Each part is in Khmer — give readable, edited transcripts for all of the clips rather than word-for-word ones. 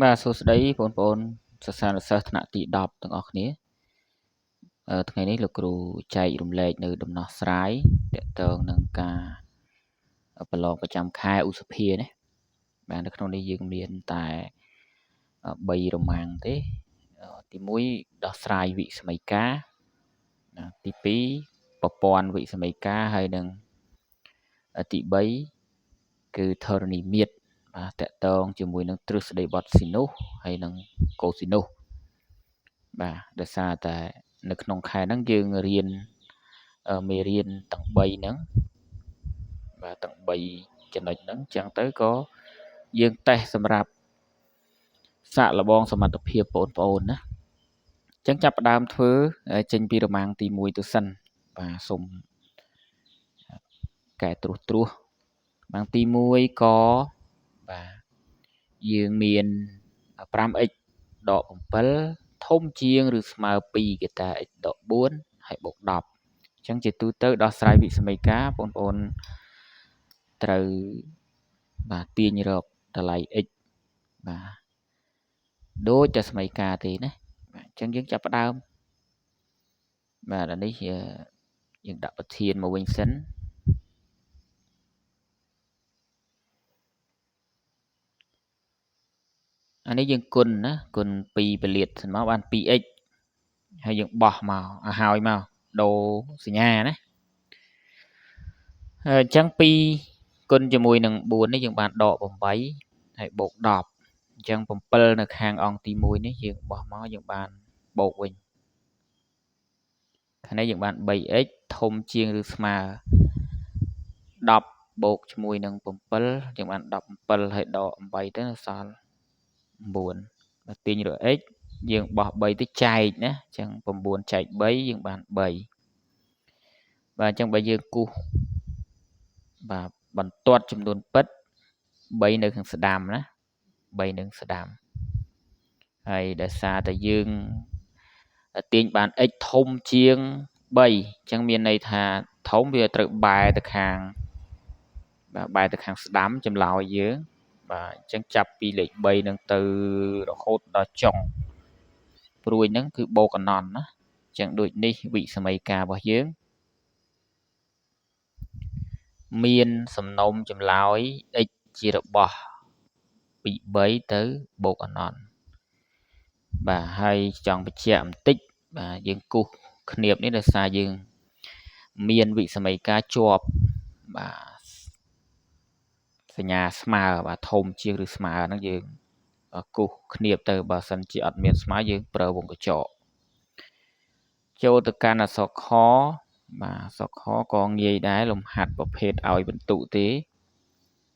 បាទសួស្តីបងប្អូនសិស្សានុសិស្សថ្នាក់ទី10ទាំងអស់គ្នាថ្ងៃនេះលោកគ្រូចែករំលែកនៅដំណោះស្រាយទាក់ទងនឹងការប្រឡងប្រចាំខែឧសភាណាបាទនៅក្នុងនេះយើងមានតែ3រមាំងទេទី1ដោះស្រាយវិស្មីការទី2ប្រព័ន្ធវិស្មីការហើយនឹងទី3គឺធរណីមាត្របាទតាក់ទងជាមួយនឹងទ្រឹស្ដីបត់ស៊ីនូសហើយនឹងកូស៊ីនូសបាទដោយសារតែនៅក្នុងខែហ្នឹងយើងរៀនមេរៀនទាំង3ហ្នឹងបាទទាំង3ចំណុចហ្នឹងអញ្ចឹងទៅក៏យើងតេស្តសម្រាប់សាកល្បងសមត្ថភាពបងប្អូនណាអញ្ចឹងចាប់ផ្ដើមធ្វើចេញពីរមាំងទី1ទៅសិនបាទសូមកែត្រួសរមាំងទី1ក៏បាទយើងមាន 5x ដក7ធំជាងឬស្មើ2គេតា x ដក4ហើយបូក10អញ្ចឹងជាទូទៅដោះស្រាយវិស្មីការបងប្អូនត្រូវបាទទាញរកតម្លៃ x បាទដូចតែស្មីការទេណាបាទអញ្ចឹងយើងចាប់ផ្ដើមបាទអានេះយើងដាក់ប្រធានមកវិញសិនអានេះយើងគុណណាគុណ2ពលាតសិនមកបាន 2x ហើយយើងបោះមកឲ្យហើយមកដូរសញ្ញាណាអញ្ចឹង2គុណជាមួយនឹង4នេះយើងបានដក8ហើយបូក10អញ្ចឹង7នៅខាងអង្គទី1នេះយើងបោះមកយើងបានបូកវិញខាងនេះយើងបាន 3x ធំជាងឬស្មើ10បូកជាមួយនឹង7យើងបាន17ហើយដក8ទៅនៅសល់9បើទាញរក x យើងបោះ3ទៅចែកណាអញ្ចឹង9ចែក3យើងបាន3បាទអញ្ចឹងបើយើងគូសបាទបន្ទាត់ចំនួនពិត3នៅខាងស្ដាំណា3នឹងស្ដាំហើយដោយសារតែយើងទាញបាន x ធំជាង3អញ្ចឹងមានន័យថាធំវាត្រូវបែរទៅខាងបាទបែរទៅខាងស្ដាំចម្លើយយើងបាទអញ្ចឹងចាប់ពីលេខ3នឹងទៅរហូតដល់ចុងព្រួយហ្នឹងគឺបូកអណន្តណាអញ្ចឹងដូចនេះវិស្មីការរបស់យើងមានសំណុំចម្លើយ x ជារបស់ពី3ទៅបូកអណន្តបាទហើយចង់បញ្ជាក់បន្តិចបាទយើងគូសគ្នាបនេះដោយសារយើងមានវិស្មីការជាប់បាទសញ្ញាស្មើបាទធំជាងឬស្មើហ្នឹងយើងគូសគ្នាបទៅបើសិនជាអត់មានស្មើយើងប្រើវងកញ្ចក់ចូលទៅកាន់អក្សរខបាទអក្សរខក៏ងាយដែរលំហាត់ប្រភេទឲ្យបន្ទុទេ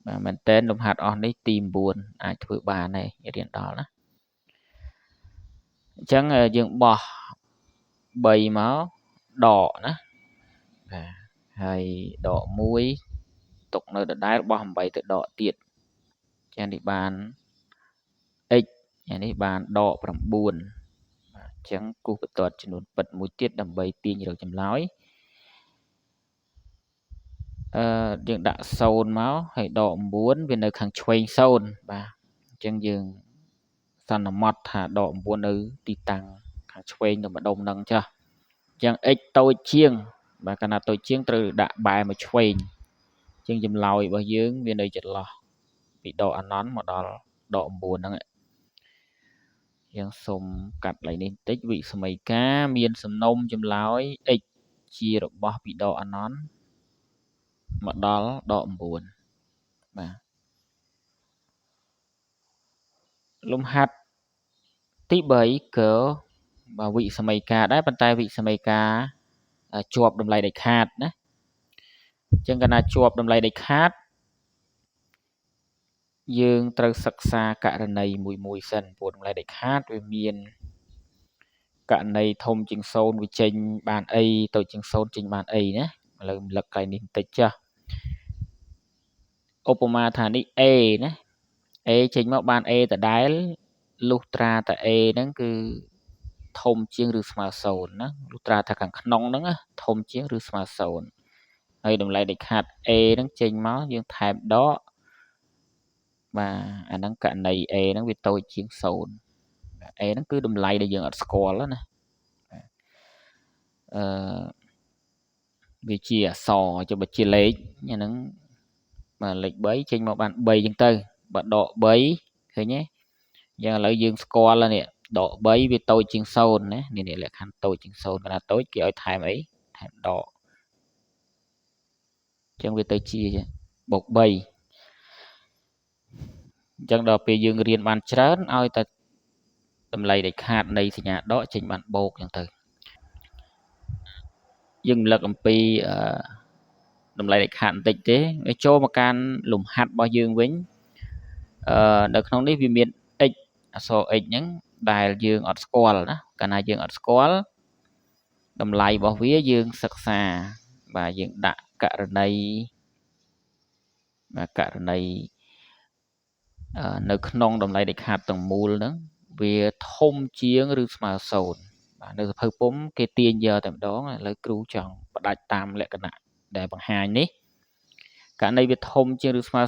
បាទមែនតើលំហាត់អស់នេះទី9អាចធ្វើបានដែររៀនដល់ណាអញ្ចឹងយើងបោះ3មកដកណាបាទហើយដក1ទុកនៅដដែលបោះ8ទៅដកទៀតចានេះបាន x នេះបានដក9បាទអញ្ចឹងគូសបន្ទាត់ចំនួនពិតមួយទៀតដើម្បីទាញរកចម្លើយយើងដាក់0មកហើយដក9វានៅខាងឆ្វេង0បាទអញ្ចឹងយើងសន្មត់ថាដក9នៅទីតាំងខាងឆ្វេងនៅម្ដុំហ្នឹងចាស់អញ្ចឹង x តូចជាងបាទកាលណាតូចជាងត្រូវដាក់បែរមកឆ្វេងអញ្ចឹងចម្លើយរបស់យើងវានៅចន្លោះពីដកអណន្តមកដល់ដក9ហ្នឹងយើងសូមកាត់កន្លែងនេះបន្តិចវិស្មីការមានសំណុំចម្លើយ x ជារបស់ពីដកអណន្តមកដល់ដក9បាទលំហាត់ទី3ក៏បាទវិស្មីការដែរប៉ុន្តែវិស្មីការជាប់តម្លៃដាច់ខាតណាអញ្ចឹងកាលណាជាប់តម្លៃដាច់ខាតយើងត្រូវសិក្សាករណីមួយសិនព្រោះតម្លៃដាច់ខាតវាមានករណីធំជាង0វាចេញបានអីតូចជាង0ចេញបានអីណាឥឡូវរំលឹកកន្លែងនេះបន្តិចចាស់ឧបមាថានេះ a ណា a ចេញមកបាន a ដដែលលុះត្រាតែ a ហ្នឹងគឺធំជាងឬស្មើ0ណាលុះត្រាថាខាងក្នុងហ្នឹងធំជាងឬស្មើ0ហើយតម្លៃដាច់ខាត a ហ្នឹងចេញមកយើងថែមដក បាទអាហ្នឹងករណី A ហ្នឹងវាតូចជាង0 A ហ្នឹងគឺតម្លៃដែលយើងអត់ស្គាល់ណាវាជាអក្សរចុះបើជាលេខអាហ្នឹងបាទលេខ3ចេញមកបាន3ចឹងទៅបើដក3ឃើញទេយ៉ាងឥឡូវយើងស្គាល់ហើយនេះដក3វាតូចជាង0ណានេះលក្ខខណ្ឌតូចជាង0កណ្ដាលតូចគេឲ្យថែមអីថែមដកអញ្ចឹងវាទៅជាបូក3អញ្ចឹងដល់ពេលយើងរៀនបានច្រើនឲ្យតែតម្លៃដែលខាតនៃសញ្ញាដកចេញបានបូកអញ្ចឹងទៅយើងរំលឹកអំពីតម្លៃដែលខាតបន្តិចទេវាចូលមកកាន់លំហាត់របស់យើងវិញនៅក្នុងនេះវាមាន x អក្សរ x ហ្នឹងដែលយើងអត់ស្គាល់ណាកាលណាយើងអត់ស្គាល់តម្លៃរបស់វាយើងសិក្សាបាទយើងដាក់ករណីនៅក្នុងតម្លៃដែលខាតទាំងមូលហ្នឹងវាធំជាងឬស្មើ0បាទនៅសភៅពុំគេទាញយកតែម្ដងឥឡូវគ្រូចង់ផ្ដាច់តាមលក្ខណៈដែលបង្ហាញនេះករណីវាធំជាងឬស្មើ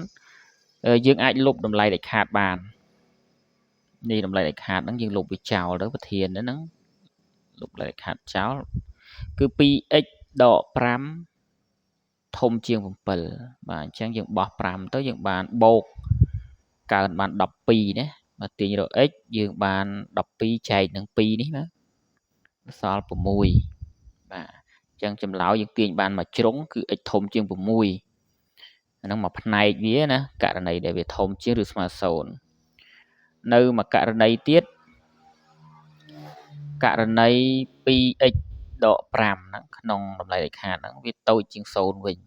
0យើងអាចលុបតម្លៃដែលខាតបាននេះតម្លៃដែលខាតហ្នឹងយើងលុបវាចោលទៅប្រធានហ្នឹងលុបដែលខាតចោលគឺ 2x ដក5ធំជាង7បាទអញ្ចឹងយើងបោះ5ទៅយើងបានបូកកើនបាន12ណាបាទទាញរក x យើងបាន12ចែកនឹង2នេះណាសល់6បាទអញ្ចឹងចម្លើយយើងទាញបានមួយជ្រុងគឺ x ធំជាង6អាហ្នឹងមួយផ្នែកវាណាករណីដែលវាធំជាងឬស្មើ0នៅមួយករណីទៀតករណី 2x ដក5ហ្នឹងក្នុងតម្លៃដែលខាតហ្នឹងវាតូចជាង0វិញ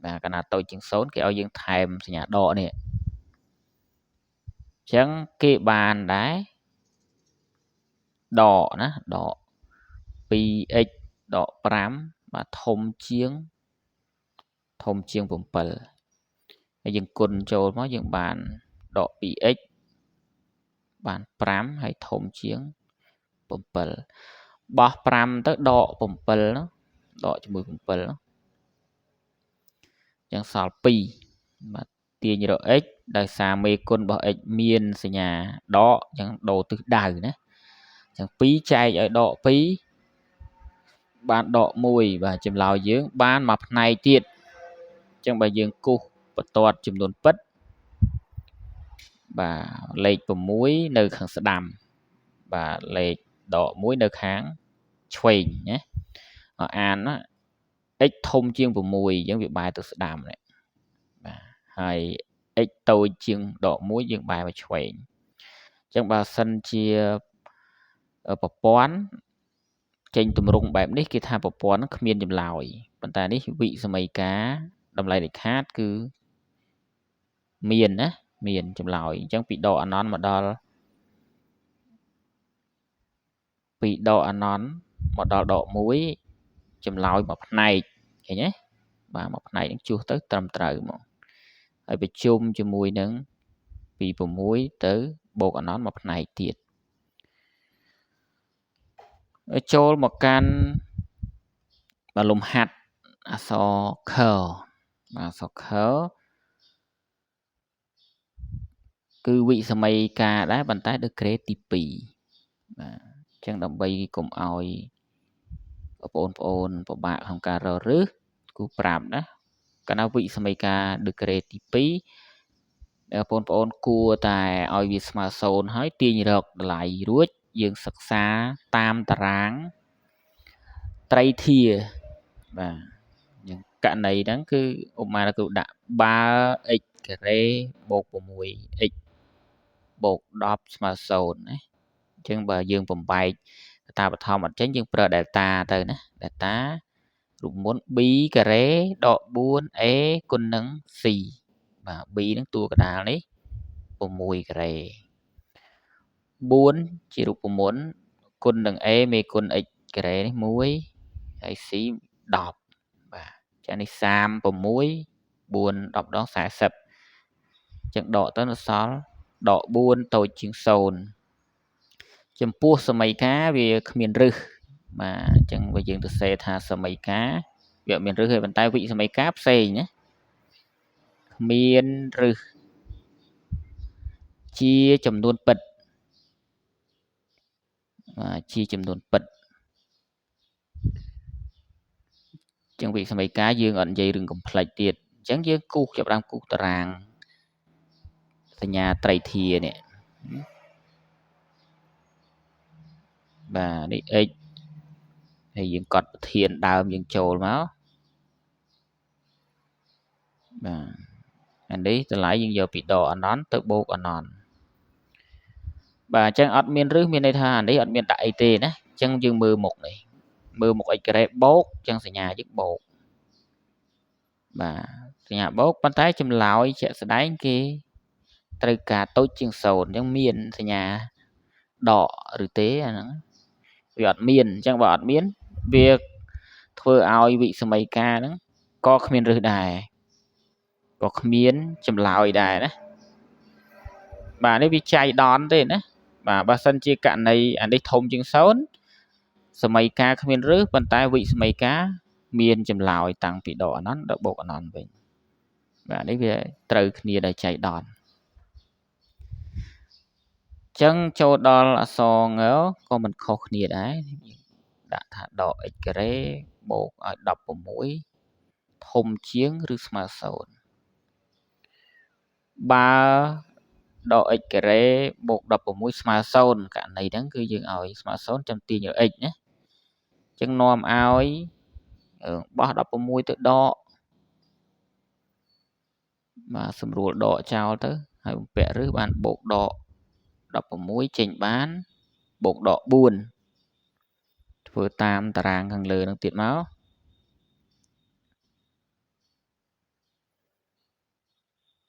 បាទកាលណាតូចជាង0គេឲ្យយើងថែមសញ្ញាដកនេះអញ្ចឹងគេបានដែរដកណាដក 2x ដក5បាទធំជាង7ហើយយើងគុណចូលមកយើងបានដក 2x បាន5ហើយធំជាង7បោះ5ទៅដក7ហ្នឹងដកជាមួយ7ហ្នឹងអញ្ចឹងសល់2បាទទាញរក x ដោយសារមេគុណរបស់ x មានសញ្ញាដកអញ្ចឹងដូរទិសដៅណាអញ្ចឹង2ចែកឲ្យដក2បានដក1បាទចម្លើយយើងបានមួយផ្នែកទៀតអញ្ចឹងបើយើងគូសបន្ទាត់ចំនួនពិតបាទលេខ6នៅខាងស្ដាំបាទលេខដក1នៅខាងឆ្វេងណាអានណា x ធំជាង6អញ្ចឹងវាបែរទៅស្ដាំនេះបាទហើយ x តូចជាងដក1យើងបែរមកឆ្វេងអញ្ចឹងបើសិនជាប្រព័ន្ធចេញទម្រង់បែបនេះគេថាប្រព័ន្ធគ្មានចម្លើយប៉ុន្តែនេះវិសម័យការតម្លៃដែលខាតគឺមានណាមានចម្លើយអញ្ចឹងពីដកអាណន់មកដល់ដក1ចម្លើយមួយផ្នែកឃើញទេបាទមួយផ្នែកនឹងជួសទៅត្រឹមត្រូវហ្មងហើយប្រជុំជាមួយនឹងពី6ទៅបូកអាណន់មួយផ្នែកទៀតចូលមកកាន់លំហាត់អក្សរ K បាទអក្សរ K គឺវិសម័យការដែរប៉ុន្តែដឺក្រេទី2បាទអញ្ចឹងដើម្បីកុំឲ្យបងប្អូនពិបាកក្នុងការរកឬគូប្រាប់ណាកាលណាវិសម័យការដឺក្រេទី2បងប្អូនគួរតែឲ្យវាស្មើ0ហើយទាញរកតម្លៃរួចយើងសិក្សាតាមតារាងត្រីធាបាទយ៉ាងករណីហ្នឹងគឺឧបមាគ្រូដាក់បើ x ការ៉េបូក 6x បូក10ស្មើ0ណាអញ្ចឹងបើយើងបំបែកតាបឋមអត់ចេញយើងប្រើ delta ទៅណា delta រូបមន្ត b ការ៉េដក 4a គុណនឹង c បាទ b ហ្នឹងតួកណ្ដាលនេះ6ការ៉េ4ជារូបមន្តគុណនឹង a មេគុណ x ការ៉េនេះ1ហើយ c 10បាទចានេះ36 4 10ដង40អញ្ចឹងដកទៅនៅសល់ដក4តូចជាង0ចំពោះសម័យការវាគ្មានរឹសបាទអញ្ចឹងបើយើងទៅសេថាសម័យការវាអត់មានរឹសទេប៉ុន្តែវិសម័យការផ្សេងណាគ្មានរឹស ជាចំនួនពិតជាចំនួនពិតចឹងវិសមីការយើងអត់និយាយរឿង complex ទៀតចឹងយើងគូសចាប់ដើមគូសតារាងសញ្ញាត្រីធានេះបាទនេះ x ហើយយើងកត់ប្រធានដើមយើងចូលមកបាទអានេះតម្លៃយើងយកពីដកអណន្តទៅបូកអណន្តបាទអញ្ចឹងអត់មានរឹសមានន័យថាអានេះអត់មានដាក់អីទេណាអញ្ចឹងយើងមើលមុខនេះមើលមុខ x ការ៉េបូកអញ្ចឹងសញ្ញាយើងបូកបាទសញ្ញាបូកប៉ុន្តែចម្លើយជាក់ស្ដែងគេត្រូវការតូចជាង0អញ្ចឹងមានសញ្ញាដកឬទេអាហ្នឹងវាអត់មានអញ្ចឹងបើអត់មានវាធ្វើឲ្យវិសមីការហ្នឹងក៏គ្មានរឹសដែរក៏គ្មានចម្លើយដែរណាបាទនេះវាចៃដន្យទេណាបាទបើសិនជាករណីអានេះធំជាង0សមីការគ្មានរឹសប៉ុន្តែវិសមីការមានចម្លើយតាំងពីដកអនន្តដល់បូកអនន្តវិញបាទនេះវាត្រូវគ្នាដោយចៃដន្យចឹងចូលដល់អក្សរងក៏មិនខុសគ្នាដែរដាក់ថាដក x ការ៉េបូកឲ្យ16ធំជាងឬស្មើ0បើដក x ការ៉េបូក16ស្មើ0ករណីហ្នឹងគឺយើងឲ្យស្មើ0ចាំទាញឲ្យ x ណាចឹងនាំឲ្យបោះ16ទៅដកបាទស្រួលដកចោលទៅហើយបំពាក់រឹសបានបូកដក16ចេញបានបូកដក4ធ្វើតាមតារាងខាងលើនឹងទៀតមក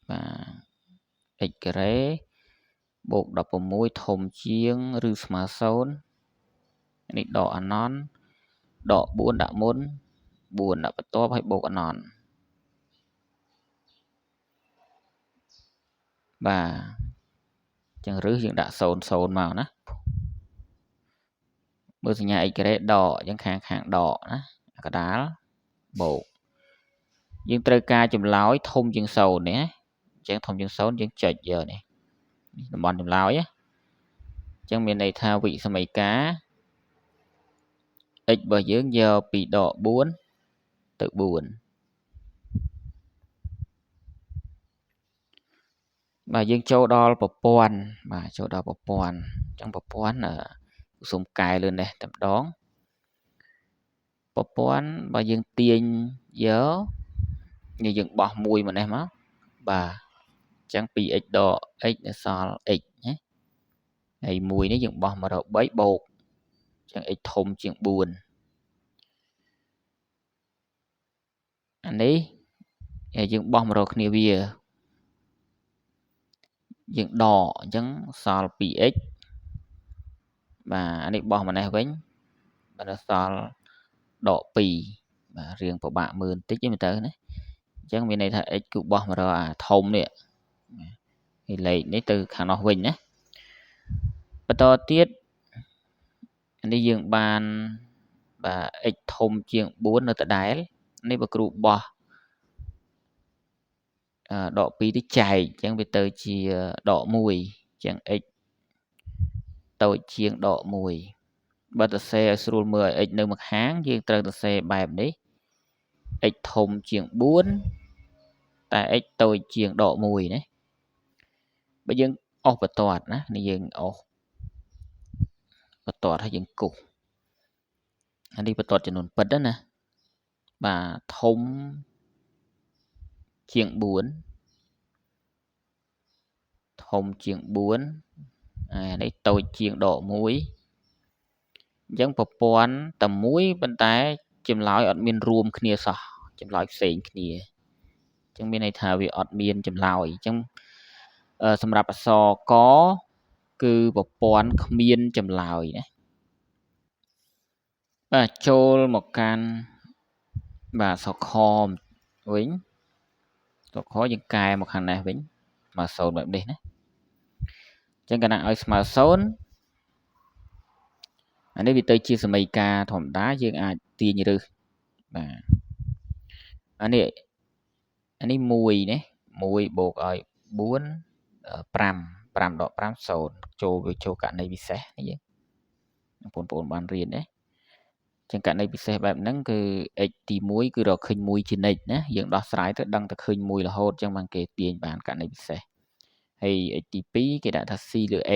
បាទ x ការ៉េបូក16ធំជាងឬស្មើ0នេះដកអណន្តដក4ដាក់មុន4ដាក់បន្ទាប់ហើយបូកអណន្តបាទចឹងរឹសយើងដាក់0 0មកណាមើលសញ្ញា x ការ៉េដកចឹងខាងដកណាកដាលបូកយើងត្រូវការចម្លើយធំជាង0នេះណាអញ្ចឹងធំជាង0យើងចុចយកនេះតំបន់ចម្លើយណាអញ្ចឹងមានន័យថាវិសមីការ x របស់យើងយកពីដក4ទៅ4បាទយើងចូលដល់ប្រព័ន្ធបាទចូលដល់ប្រព័ន្ធអញ្ចឹងប្រព័ន្ធសូមកែលឿននេះតែម្ដងប្រព័ន្ធបើយើងទាញយកនេះយើងបោះ1មកនេះមកបាទអញ្ចឹង 2x ដក x នៅសល់ x ណាហើយ1នេះយើងបោះមករក3បូកអញ្ចឹង x ធំជាង4អានេះហើយយើងបោះមករកគ្នាវាយើងដកអញ្ចឹងសល់ 2x បាទអានេះបោះមកនេះវិញបាទសល់ដក2បាទរៀងពិបាកមើលបន្តិចទេមើលទៅណាអញ្ចឹងមានន័យថា x គឺបោះមករកអាធំនេះហើយលេខនេះទៅខាងនោះវិញណាបន្តទៀតនេះយើងបានបាទ x ធំជាង4នៅដដែលនេះបើគ្រូបោះដក2ទៅចែកអញ្ចឹងវាទៅជាដក1អញ្ចឹង x តូចជាងដក1បើសរសេរឲ្យស្រួលមើលឲ្យ x នៅម្ខាងយើងត្រូវសរសេរបែបនេះ x ធំជាង4តែ x តូចជាងដក1ណាបើយើងអស់បន្ទាត់ណានេះយើងអស់បន្ទាត់ហើយយើងគូសអានេះបន្ទាត់ចំនួនពិតណាបាទធំជាង4ធំជាង4អានេះតូចជាងដក1អញ្ចឹងប្រព័ន្ធតែមួយប៉ុន្តែចម្លើយអត់មានរួមគ្នាសោះចម្លើយផ្សេងគ្នាអញ្ចឹងមានន័យថាវាអត់មានចម្លើយអញ្ចឹងសម្រាប់អក្សរកគឺប្រព័ន្ធគ្មានចម្លើយណាបាទចូលមកកាន់បាទអក្សរខវិញអក្សរខយើងកែមកខាងនេះវិញមក0បែបនេះណាអញ្ចឹងកាលណាឲ្យស្មើ0អានេះវាទៅជាសមីការធម្មតាយើងអាចទាញរឹសបាទអានេះ1នេះ1បូកឲ្យ4 5 5ដក5 0ចូលករណីពិសេសនេះយើងបងប្អូនបានរៀនទេចឹងករណីពិសេសបែបហ្នឹងគឺ x ទី1គឺរកឃើញ1ជានិច្ចណាយើងដោះស្រាយទៅដឹងតែឃើញ1រហូតចឹងបានគេទាញបានករណីពិសេសហើយ x ទី2គេដាក់ថា c ឬ a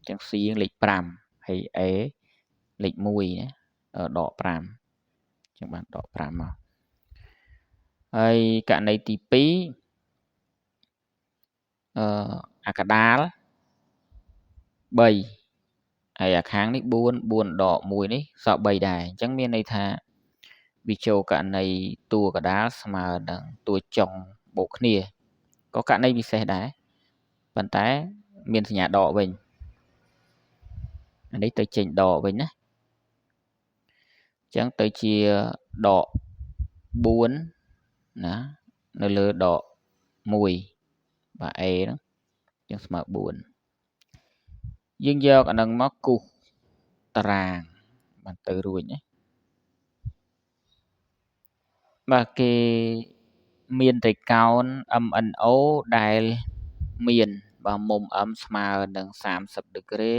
ចឹង c លេខ5ហើយ a លេខ1ណាដក5ចឹងបានដក5មកហើយករណីទី2អាកដាល3ហើយអាខាងនេះ4ដក1នេះសល់3ដែរអញ្ចឹងមានន័យថាវាចូលករណីតួកដាលស្មើនឹងតួចុងបូកគ្នាក៏ករណីពិសេសដែរប៉ុន្តែមានសញ្ញាដកវិញអានេះទៅចេញដកវិញណាអញ្ចឹងទៅជាដក4ណានៅលើដក1បាទ a ហ្នឹងអញ្ចឹងស្មើ4យើងយកអានឹងមកគូសតារាងបានទៅរួចណាបាទគេមានត្រីកោណ MNO ដែលមានបាទមុំ M ស្មើនឹង30ដឺក្រេ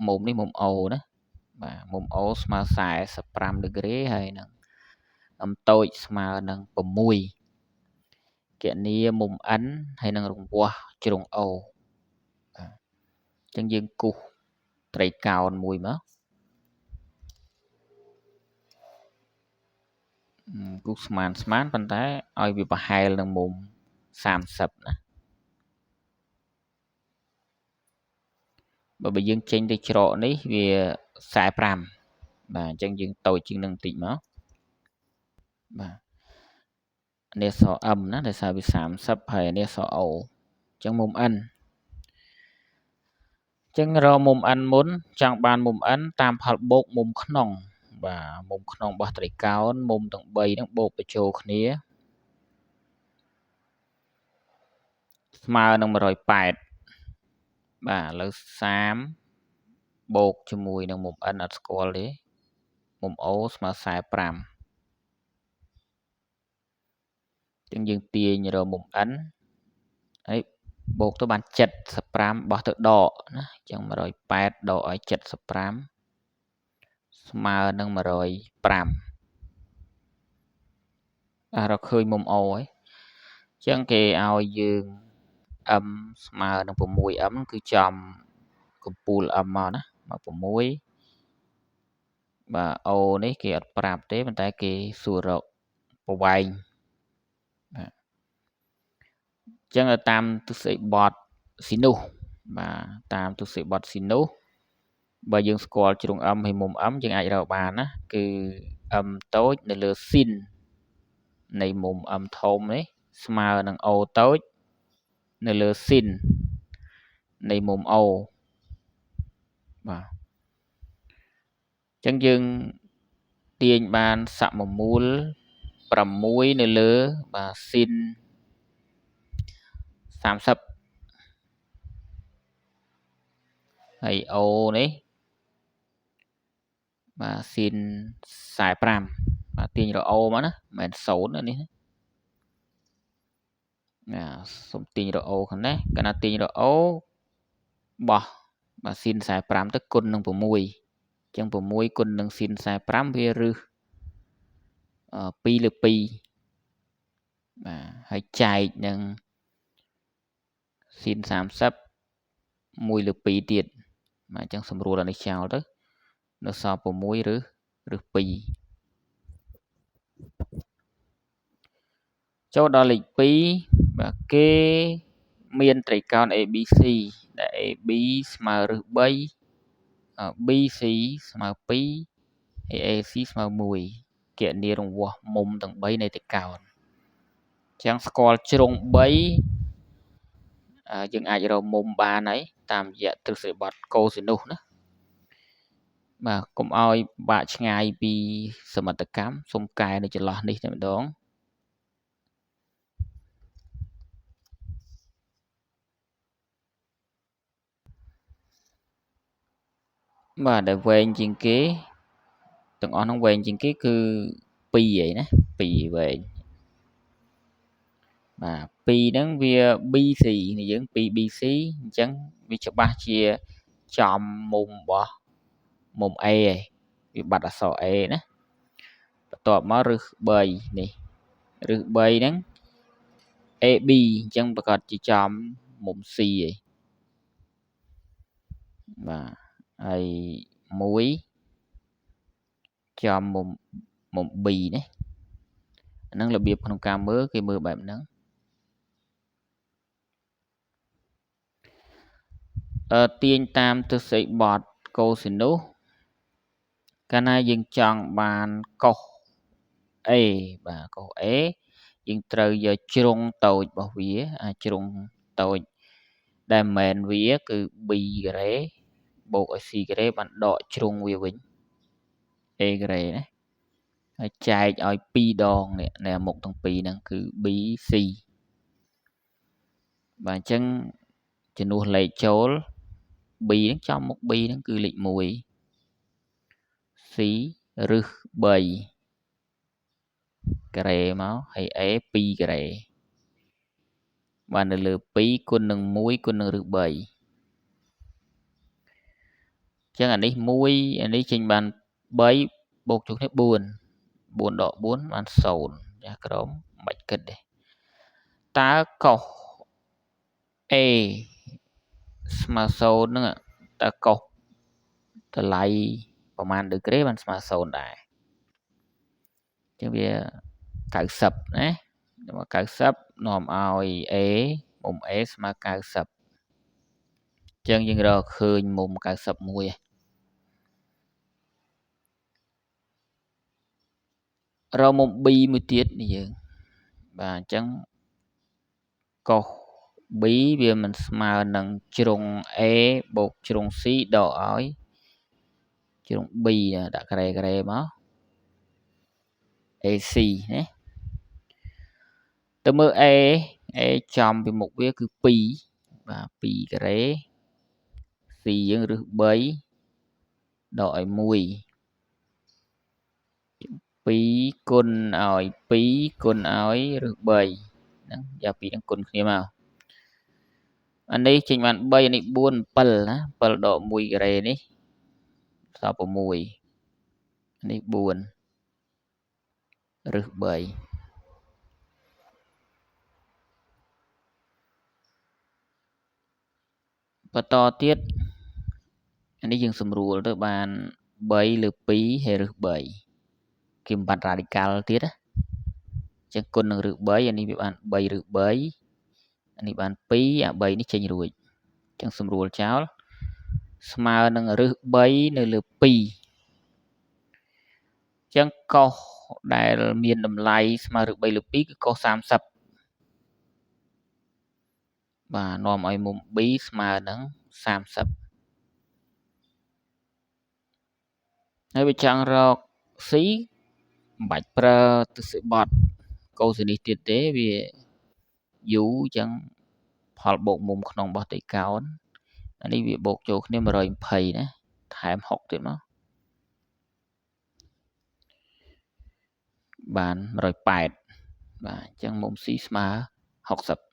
មុំនេះមុំ O ណាបាទមុំ O ស្មើ45ដឺក្រេហើយនឹង M តូចស្មើនឹង6គណនាមុំ N ហើយនឹងរង្វាស់ជ្រុង O បាទអញ្ចឹងយើងគូសត្រីកោណមួយមកគូសស្មានប៉ុន្តែឲ្យវាប្រហែលនឹងមុំ30ណាបើយើងចេញទៅច្រកនេះវា45បាទអញ្ចឹងយើងតូចជាងនឹងបន្តិចមកបាទនេះស M ណាដោយសារវា30ហើយនេះស O អញ្ចឹងមុំ N អញ្ចឹងរកមុំ N មុនចង់បានមុំ N តាមផលបូកមុំក្នុងបាទមុំក្នុងរបស់ត្រីកោណមុំទាំង3ហ្នឹងបូកបញ្ចូលគ្នាស្មើនឹង180បាទឥឡូវ30បូកជាមួយនឹងមុំ N អត់ស្គាល់ទេមុំ O ស្មើ45ចឹងយើងទាញរកមុំ N ហើយបូកទៅបាន75បោះទៅដកណាចឹង180ដកឲ្យ75ស្មើនឹង105រកឃើញមុំ O ហើយចឹងគេឲ្យយើង M ស្មើនឹង 6M គឺចំកំពូល M មកណាមក6បាទ O នេះគេអត់ប្រាប់ទេប៉ុន្តែគេសួររកប្រវែងបាទចឹងតាមទស្សនីយបទស៊ីនូសបាទតាមទស្សនីយបទស៊ីនូសបើយើងស្គាល់ជ្រុង M ហើយមុំ M យើងអាចរកបានណាគឺ M តូចនៅលើស៊ីននៃមុំ M ធំនេះស្មើនឹង O តូចនៅលើស៊ីននៃមុំ O បាទអញ្ចឹងយើងទាញបានសមមូល6នៅលើបាទស៊ីន30ហើយ O នេះបាទស៊ីន45បាទទាញរក O មកណាមិនមែន0នេះណាសុំទាញរក O ខាងនេះកាលណាទាញរក O បោះបាទស៊ីន45ទៅគុណនឹង6អញ្ចឹង6គុណនឹងស៊ីន45វារឹស2លើ2បាទហើយចែកនឹងស៊ីន30 1លើ2ទៀតបាទអញ្ចឹងសម្រួលអានេះចោលទៅនៅសល់6ឬ2ចូលដល់លេខ2បាទគេមានត្រីកោណ ABC ដែល AB ស្មើរឹស3 BC ស្មើ2ហើយ AC ស្មើ1គណនារង្វាស់មុំទាំង3នៃត្រីកោណអញ្ចឹងស្គាល់ជ្រុង3យើងអាចរកមុំបានហើយតាមរយៈទ្រឹស្ដីបទកូស៊ីនូសណាបាទកុំឲ្យបាក់ឆ្ងាយពីសមិទ្ធកម្មសុំកែនៅចន្លោះនេះតែម្ដងបាទដែលវែងជាងគេទាំងអស់ហ្នឹងវែងជាងគេគឺ2ឯណា2វែង បាទ2ហ្នឹងវា BC នេះយើង 2BC អញ្ចឹងវាច្បាស់ជាចំមុំរបស់មុំ A ឯងវាបាត់អក្សរ A ណាបន្ទាប់មករឹស3នេះរឹស3ហ្នឹង AB អញ្ចឹងប្រកាសជាចំមុំ C ឯងបាទហើយ1ចំមុំ B ណាហ្នឹងរបៀបក្នុងការមើលគេមើលបែបហ្នឹងទាញតាមទិសីបត់កូស៊ីនូសកាលណាយើងចង់បានកុស A បាទកុស A យើងត្រូវយកជ្រុងតូចរបស់វាជ្រុងតូចដែលមិនមែនវាគឺ B ការ៉េបូកឲ្យ C ការ៉េបានដកជ្រុងវាវិញ A ការ៉េណាហើយចែកឲ្យ2ដងនេះនៅមុខទាំងពីរហ្នឹងគឺ B C បាទអញ្ចឹងជំនួសលេខចូល B ហ្នឹងចំមុខ B ហ្នឹងគឺលេខ1 C រឹស3ការ៉េមកហើយ A 2ការ៉េបាននៅលើ2គុណនឹង1គុណនឹងរឹស3អញ្ចឹងអានេះ1អានេះចេញបាន3បូកចូលគ្នា4 4ដក4បាន0ចាក្រុមមិនគិតទេតើកុស A ស្មើ0ហ្នឹងតើកុសតម្លៃប្រមាណដឺក្រេបានស្មើ0ដែរអញ្ចឹងវា90ណា90នាំឲ្យ A មុំ A ស្មើ90អញ្ចឹងយើងរកឃើញមុំ91រកមុំ B មួយទៀតនេះយើងបាទអញ្ចឹងកុស B វាមិនស្មើនឹងជ្រុង A បូកជ្រុង C ដកឲ្យជ្រុង B ដាក់ការ៉េមក AC ណាទៅមើល A ចំពីមុខវាគឺ2បាទ2ការ៉េ C យើងរឹស3ដកឲ្យ1 2គុណឲ្យ2គុណឲ្យរឹស3ហ្នឹងយកពីហ្នឹងគុណគ្នាមកអានេះចេញបាន3អានេះ4 7ណា7ដក1ការ៉េនេះសល់6នេះ4រឹស3បន្តទៀតអានេះយើងសម្រួលទៅបាន3លើ2ហើយរឹស3គេមិនបាត់ radical ទៀតណាចឹងគុណនឹងរឹស3អានេះវាបាន3រឹស3អានេះបាន2អា3នេះចេញរួចចឹងសម្រួលចោលស្មើនឹងរឹស3នៅលើ2ចឹងកុសដែលមានតម្លៃស្មើរឹស3លើ2គឺកុស30បាទនាំឲ្យមុំ B ស្មើនឹង30ហើយបើចង់រក C មិនបាច់ប្រើទិសីបត់កូស៊ីនីសទៀតទេវាយូរអញ្ចឹងផលបូកមុំក្នុងរបស់តេកោណអានេះវាបូកចូលគ្នា120ណាថែម6ទៀតមកបាន180បាទអញ្ចឹងមុំ C ស្មើ60